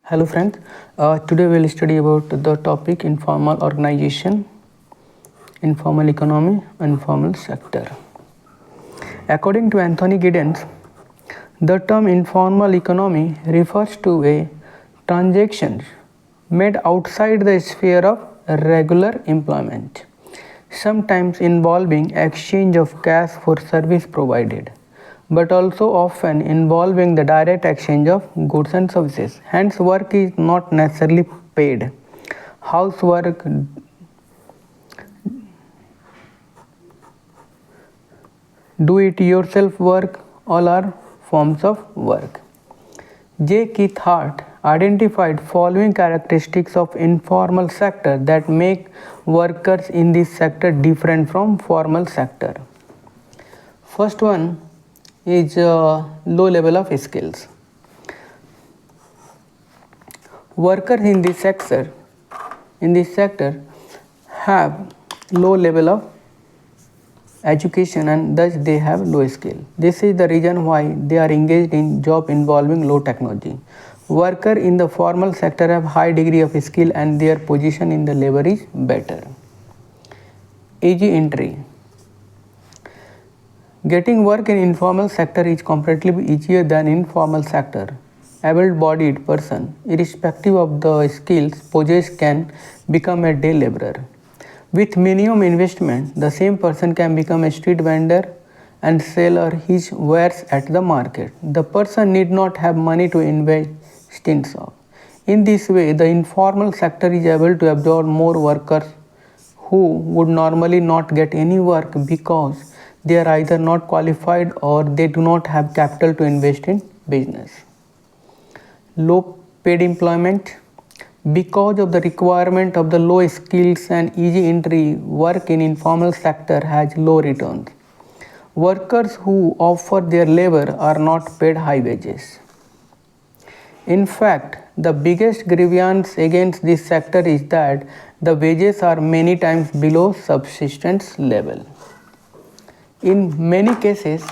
Hello friends, today we will study about the topic informal organization, informal economy, informal sector. According to Anthony Giddens, the term informal economy refers to a transaction made outside the sphere of regular employment, sometimes involving exchange of cash for service provided, but also often involving the direct exchange of goods and services. Hence, work is not necessarily paid. Housework, do it yourself work, all are forms of work. J. Keith Hart identified following characteristics of informal sector that make workers in this sector different from formal sector. First one is low level of skills. Workers in this sector have low level of education and thus they have low skill. This is the reason why they are engaged in job involving low technology. Workers in the formal sector have high degree of skill and their position in the labor is better. Easy entry. Getting work in informal sector is comparatively easier than in formal sector. Able-bodied person, irrespective of the skills possessed, can become a day laborer. With minimum investment, the same person can become a street vendor and sell his wares at the market. The person need not have money to invest in shop. In this way, the informal sector is able to absorb more workers who would normally not get any work because they are either not qualified or they do not have capital to invest in business. Low paid employment. Because of the requirement of the low skills and easy entry, work in informal sector has low returns. Workers who offer their labor are not paid high wages. In fact, the biggest grievance against this sector is that the wages are many times below subsistence level. In many cases,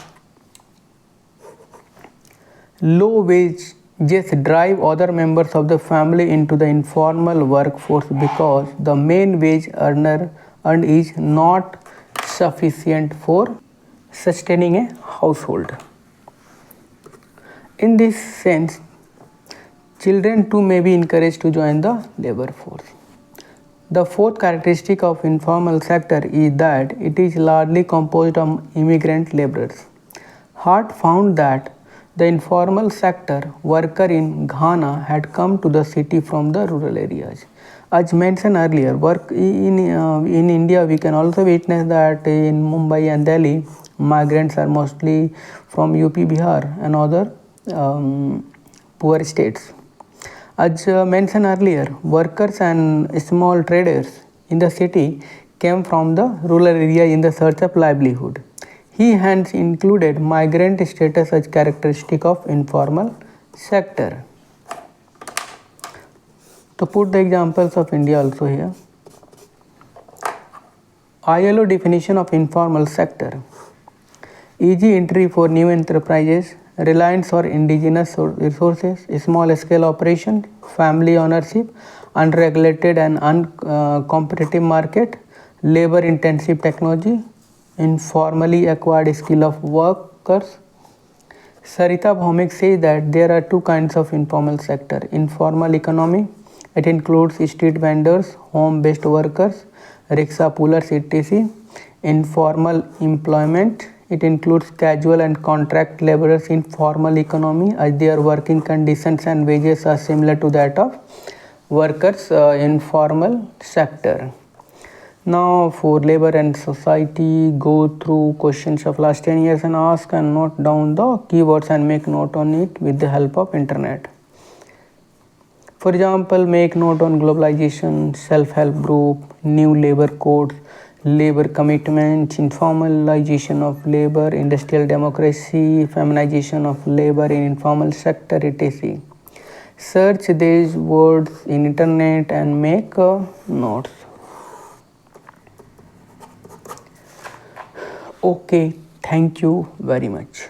low wages drive other members of the family into the informal workforce because the main wage earned is not sufficient for sustaining a household. In this sense, children too may be encouraged to join the labor force. The fourth characteristic of informal sector is that it is largely composed of immigrant laborers. Hart found that the informal sector worker in Ghana had come to the city from the rural areas. As mentioned earlier, work in India, we can also witness that in Mumbai and Delhi, migrants are mostly from UP, Bihar and other poor states. As mentioned earlier, workers and small traders in the city came from the rural area in the search of livelihood. He hence included migrant status as characteristic of informal sector. To put the examples of India also here. ILO definition of informal sector. Easy entry for new enterprises, reliance on indigenous resources, small scale operation, family ownership, unregulated and uncompetitive market, labor intensive technology, informally acquired skill of workers. Sarita Bhaumik says that there are two kinds of informal sector. Informal economy, it includes street vendors, home-based workers, rickshaw pullers, etc. Informal employment, it includes casual and contract laborers in formal economy as their working conditions and wages are similar to that of workers in formal sector. Now for labor and society, go through questions of last 10 years and ask and note down the keywords and make note on it with the help of internet. For example, make note on globalization, self-help group, new labor codes, labor commitments, informalization of labor, industrial democracy, feminization of labor in informal sector, etc. Search these words in internet and make notes. Okay, thank you very much.